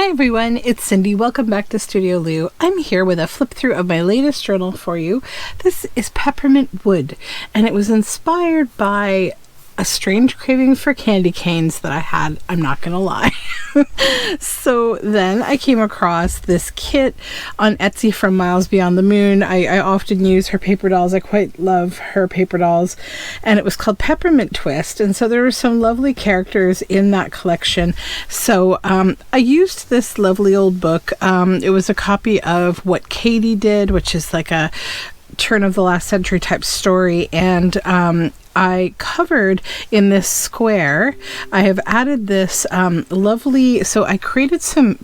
Hi everyone, it's Cindy. Welcome back to Studioloo. I'm here with a flip through of my latest journal for you. This is Peppermint Wood, and it was inspired by a strange craving for candy canes that I had, I'm not gonna lie. So then I came across this kit on Etsy from Miles Beyond the Moon. I often use her paper dolls. I quite love her paper dolls, and it was called Peppermint Twist, and so there were some lovely characters in that collection. So I used this lovely old book. It was a copy of What Katie Did, which is like a turn of the last century type story, and I covered in this square. I have added this lovely, so I created some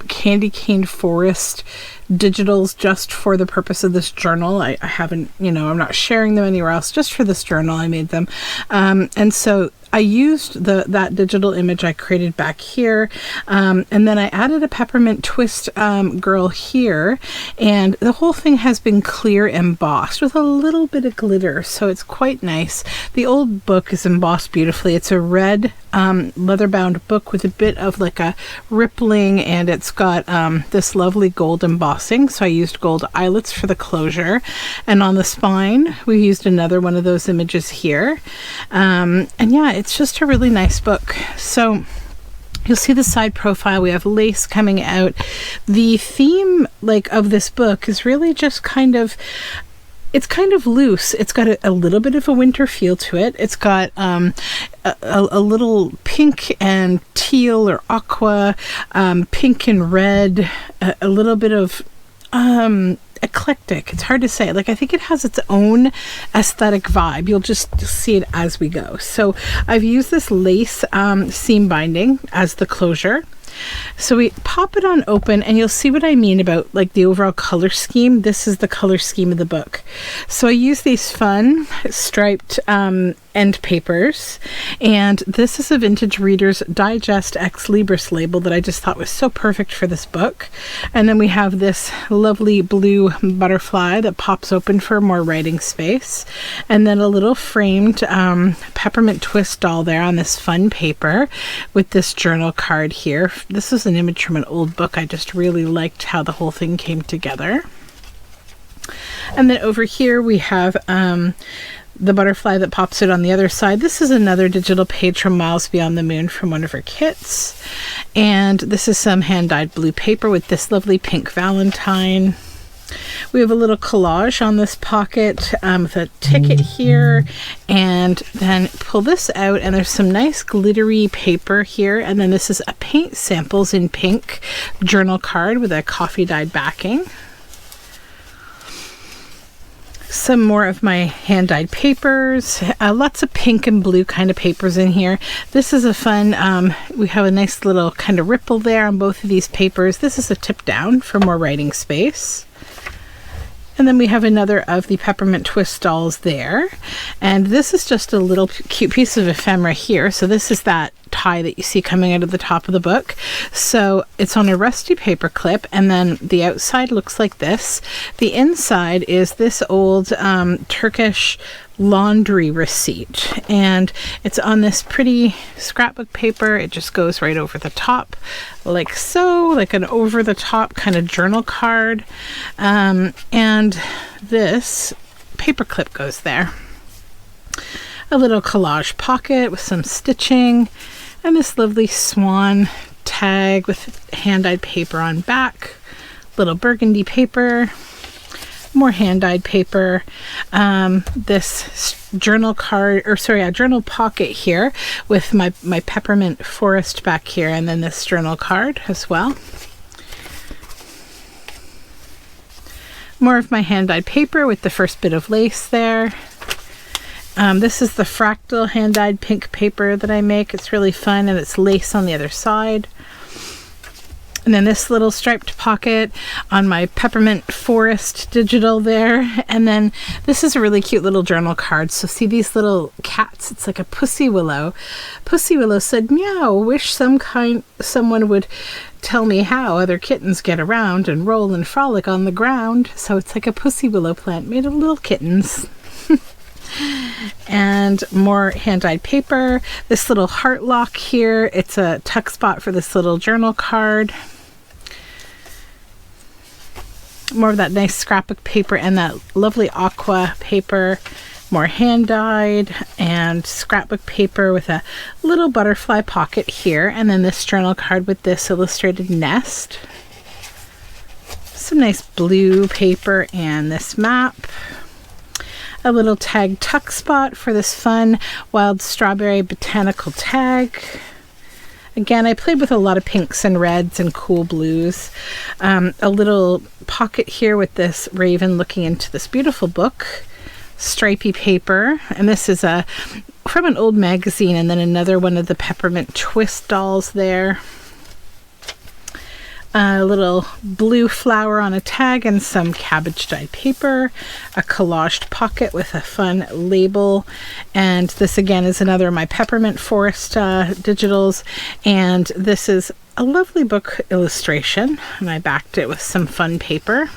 candy cane forest digitals just for the purpose of this journal. I haven't, I'm not sharing them anywhere else, just for this journal I made them. And so I used that digital image I created back here, and then I added a Peppermint Twist girl here, and the whole thing has been clear embossed with a little bit of glitter, so it's quite nice. The old book is embossed beautifully. It's a red leather-bound book with a bit of like a rippling, and it's got this lovely gold embossing, so I used gold eyelets for the closure, and on the spine we used another one of those images here, and yeah, it's just a really nice book. So you'll see the side profile. We have lace coming out. The theme of this book is really just it's kind of loose. It's got a little bit of a winter feel to it. It's got a little pink and teal or aqua, pink and red, a little bit of eclectic. It's hard to say. I think it has its own aesthetic vibe. You'll just see it as we go. So I've used this lace seam binding as the closure. So we pop it on open, and you'll see what I mean about the overall color scheme. This is the color scheme of the book. So I use these fun striped end papers, and this is a Vintage Reader's Digest Ex Libris label that I just thought was so perfect for this book. And then we have this lovely blue butterfly that pops open for more writing space, and then a little framed Peppermint Twist doll there on this fun paper with this journal card here. This is an image from an old book. I just really liked how the whole thing came together. And then over here we have the butterfly that pops it on the other side. This is another digital page from Miles Beyond the Moon from one of her kits. And this is some hand-dyed blue paper with this lovely pink Valentine. We have a little collage on this pocket with a ticket here, and then pull this out, and there's some nice glittery paper here, and then this is a paint samples in pink journal card with a coffee dyed backing. Some more of my hand-dyed papers, lots of pink and blue kind of papers in here. This is a fun, we have a nice little kind of ripple there on both of these papers. This is a tip down for more writing space. And then we have another of the Peppermint Twist dolls there. And this is just a little cute piece of ephemera here. So this is that tie that you see coming out of the top of the book. So it's on a rusty paper clip, and then the outside looks like this. The inside is this old Turkish laundry receipt, and it's on this pretty scrapbook paper. It just goes right over the top like so, like an over the top kind of journal card, and this paper clip goes there. A little collage pocket with some stitching, and this lovely swan tag with hand-dyed paper on back, little burgundy paper, more hand-dyed paper, this journal card, journal pocket here with my peppermint forest back here, and then this journal card as well. More of my hand-dyed paper with the first bit of lace there. This is the fractal hand-dyed pink paper that I make. It's really fun, and it's lace on the other side. And then this little striped pocket on my Peppermint Forest digital there. And then this is a really cute little journal card. So see these little cats? It's like a pussy willow. Pussy willow said, "Meow, wish someone would tell me how other kittens get around and roll and frolic on the ground." So it's like a pussy willow plant made of little kittens. And more hand-dyed paper. This little heart lock here, it's a tuck spot for this little journal card. more of that nice scrapbook paper and that lovely aqua paper. More hand dyed and scrapbook paper with a little butterfly pocket here, and then this journal card with this illustrated nest. Some nice blue paper and this map. A little tag tuck spot for this fun wild strawberry botanical tag. Again, I played with a lot of pinks and reds and cool blues. A little pocket here with this raven looking into this beautiful book. Stripy paper, and this is from an old magazine, and then another one of the Peppermint twist dolls there. A little blue flower on a tag and some cabbage dyed paper. A collaged pocket with a fun label, and this again is another of my Peppermint Forest digitals, and this is a lovely book illustration, and I backed it with some fun paper.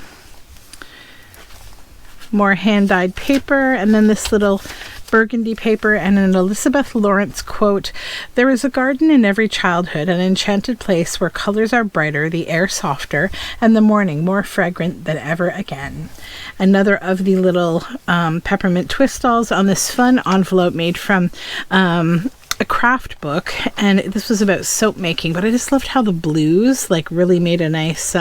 More hand-dyed paper, and then this little burgundy paper and an Elizabeth Lawrence quote. "There is a garden in every childhood, an enchanted place where colors are brighter, the air softer, and the morning more fragrant than ever again." Another of the little Peppermint twist dolls on this fun envelope made from a craft book, and this was about soap making, but I just loved how the blues like really made a nice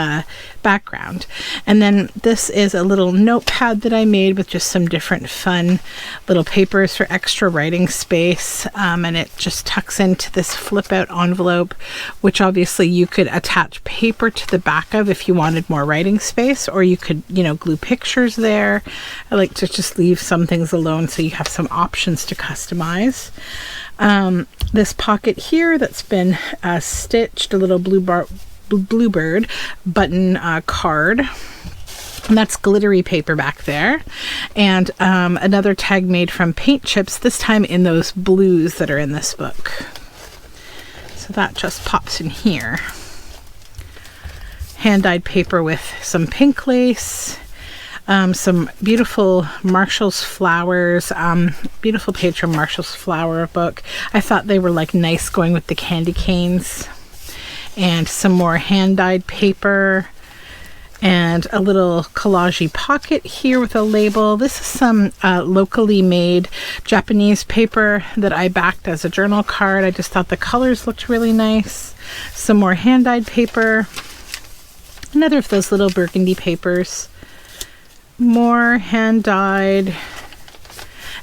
background. And then this is a little notepad that I made with just some different fun little papers for extra writing space, and it just tucks into this flip out envelope, which obviously you could attach paper to the back of if you wanted more writing space, or you could, you know, glue pictures there. I like to just leave some things alone so you have some options to customize. This pocket here that's been stitched, a little bluebird button card, and that's glittery paper back there, and another tag made from paint chips, this time in those blues that are in this book. So that just pops in here. Hand-dyed paper with some pink lace. Some beautiful Marshall's flowers, beautiful page from Marshall's flower book. I thought they were like nice going with the candy canes. And some more hand-dyed paper and a little collage pocket here with a label. This is some locally made Japanese paper that I backed as a journal card. I just thought the colors looked really nice. Some more hand-dyed paper. Another of those little burgundy papers. More hand-dyed,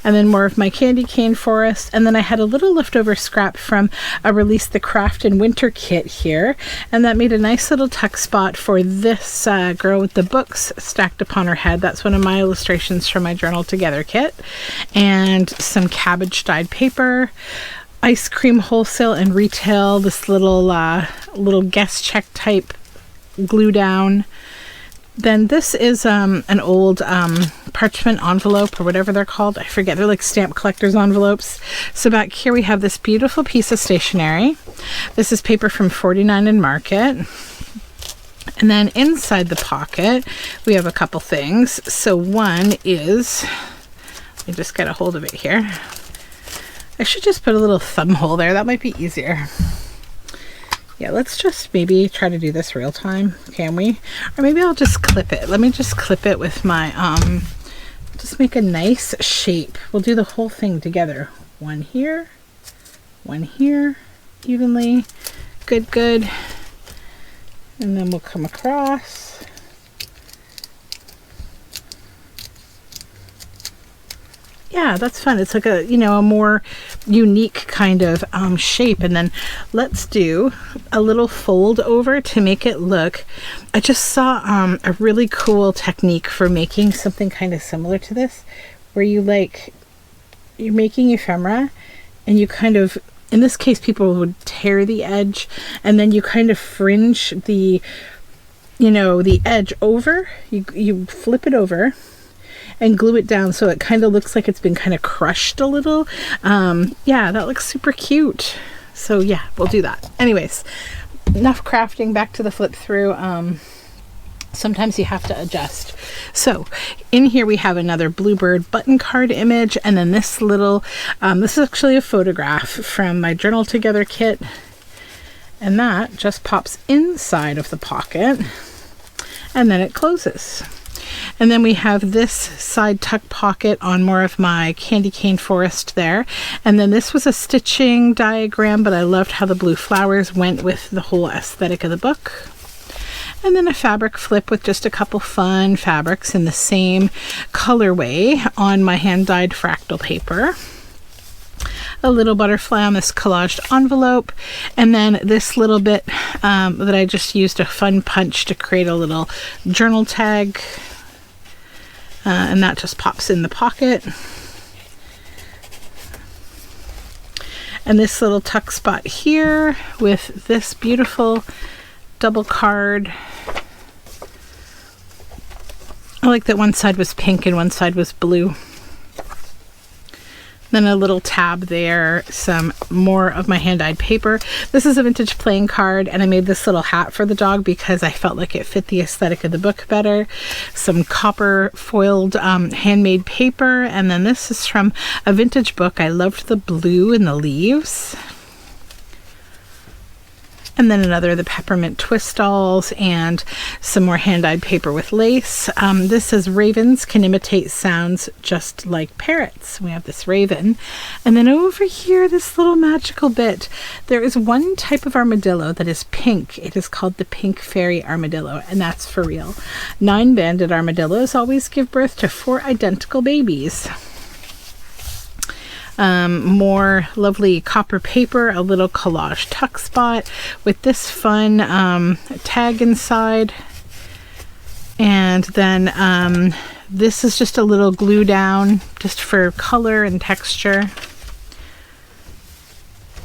and then more of my candy cane forest, and then I had a little leftover scrap from a Release the Craft in Winter kit here, and that made a nice little tuck spot for this girl with the books stacked upon her head. That's one of my illustrations from my Journal Together kit. And some cabbage dyed paper, ice cream wholesale and retail, this little guest check type glue down. Then this is an old parchment envelope, or whatever they're called. I forget. They're like stamp collector's envelopes. So back here we have this beautiful piece of stationery. This is paper from 49 and Market. And then inside the pocket we have a couple things. So one is, let me just get a hold of it here. I should just put a little thumb hole there. That might be easier. Yeah, let's just maybe try to do this real time, can we? Or maybe I'll just clip it. Let me just clip it with my, just make a nice shape. We'll do the whole thing together. One here, evenly. Good, good. And then we'll come across. Yeah, that's fun. It's like a, you know, a more unique kind of shape. And then let's do a little fold over to make it look. I just saw a really cool technique for making something kind of similar to this, where you're making ephemera, and you kind of, in this case, people would tear the edge, and then you kind of fringe the, you know, the edge over. You flip it over and glue it down so it kind of looks like it's been kind of crushed a little. Yeah, that looks super cute. So yeah, we'll do that. Anyways, enough crafting, back to the flip through. Sometimes you have to adjust. So in here we have another bluebird button card image, and then this little, this is actually a photograph from my Journal Together kit, and that just pops inside of the pocket. and then it closes. And then we have this side tuck pocket on more of my candy cane forest there. And then this was a stitching diagram, but I loved how the blue flowers went with the whole aesthetic of the book. And then a fabric flip with just a couple fun fabrics in the same colorway on my hand-dyed fractal paper. A little butterfly on this collaged envelope, and then this little bit that I just used a fun punch to create a little journal tag. And that just pops in the pocket. And this little tuck spot here with this beautiful double card. I like that one side was pink and one side was blue. Then a little tab there, some more of my hand-dyed paper. This is a vintage playing card, and I made this little hat for the dog because I felt like it fit the aesthetic of the book better. Some copper foiled handmade paper, and then this is from a vintage book. I loved the blue in the leaves. And then another of the Peppermint twist dolls and some more hand-dyed paper with lace. This says ravens can imitate sounds just like parrots. We have this raven. And then over here, this little magical bit. There is one type of armadillo that is pink. It is called the pink fairy armadillo, and that's for real. 9-banded armadillos always give birth to 4 identical babies. More lovely copper paper, a little collage tuck spot with this fun tag inside, and then this is just a little glue down just for color and texture.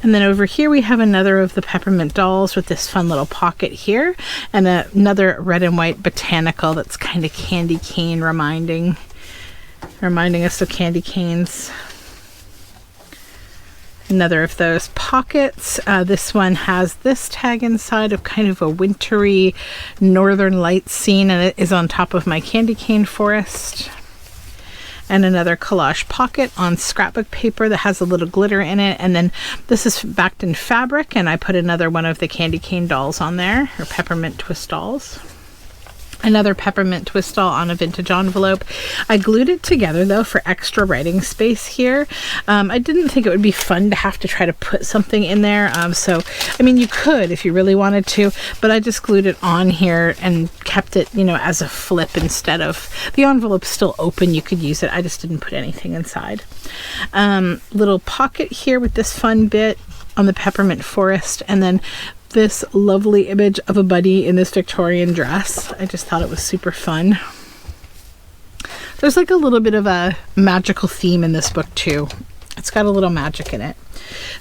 And then over here we have another of the Peppermint dolls with this fun little pocket here, and another red and white botanical that's kind of candy cane reminding us of candy canes. Another of those pockets. This one has this tag inside of kind of a wintry northern lights scene, and it is on top of my candy cane forest. And another collage pocket on scrapbook paper that has a little glitter in it. And then this is backed in fabric, and I put another one of the candy cane dolls on there, or Peppermint twist dolls. Another Peppermint twist doll on a vintage envelope. I glued it together though for extra writing space here. I didn't think it would be fun to have to try to put something in there. So, I mean, you could if you really wanted to, but I just glued it on here and kept it, you know, as a flip instead of the envelope still open. You could use it. I just didn't put anything inside. Little pocket here with this fun bit on the Peppermint forest, and then this lovely image of a bunny in this Victorian dress. I just thought it was super fun. There's like a little bit of a magical theme in this book too. It's got a little magic in it.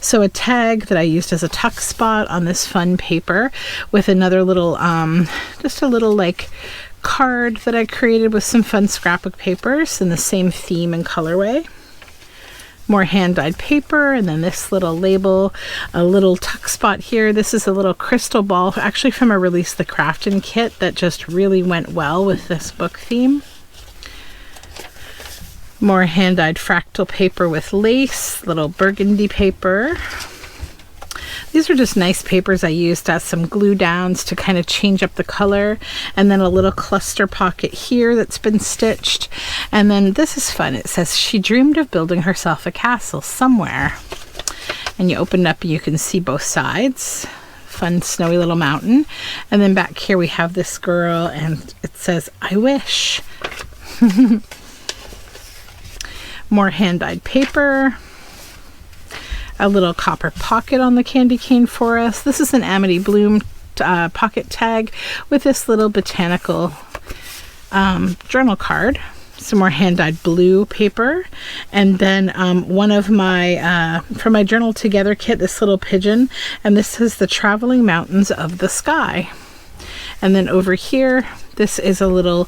So a tag that I used as a tuck spot on this fun paper with another little, just a little like card that I created with some fun scrapbook papers in the same theme and colorway. More hand-dyed paper, and then this little label, a little tuck spot here. This is a little crystal ball, actually from a Release the Craftin' kit that just really went well with this book theme. More hand-dyed fractal paper with lace, little burgundy paper. These are just nice papers I used as some glue downs to kind of change up the color. And then a little cluster pocket here that's been stitched. And then this is fun. It says, she dreamed of building herself a castle somewhere. And you open it up and you can see both sides. Fun snowy little mountain. And then back here we have this girl and it says, I wish. More hand-dyed paper. A little copper pocket on the candy cane forest. This is an Amity Bloom pocket tag with this little botanical journal card. Some more hand-dyed blue paper. And then one of my, from my Journal Together kit, this little pigeon. And this is the Traveling Mountains of the Sky. And then over here, this is a little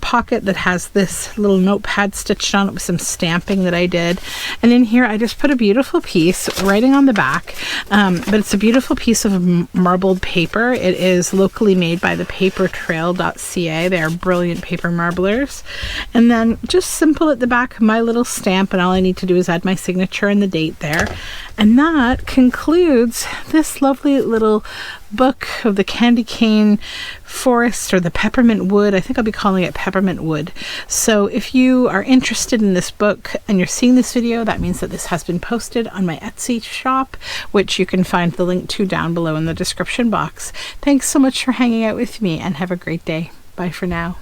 pocket that has this little notepad stitched on it with some stamping that I did. And in here I just put a beautiful piece writing on the back, but it's a beautiful piece of marbled paper. It is locally made by the papertrail.ca. They are brilliant paper marblers. And then just simple at the back, my little stamp, and all I need to do is add my signature and the date there. And that concludes this lovely little book of the candy cane forest or the peppermint wood. I think I'll be calling it Peppermint Wood. So if you are interested in this book and you're seeing this video, that means that this has been posted on my Etsy shop, which you can find the link to down below in the description box. Thanks so much for hanging out with me and have a great day. Bye for now.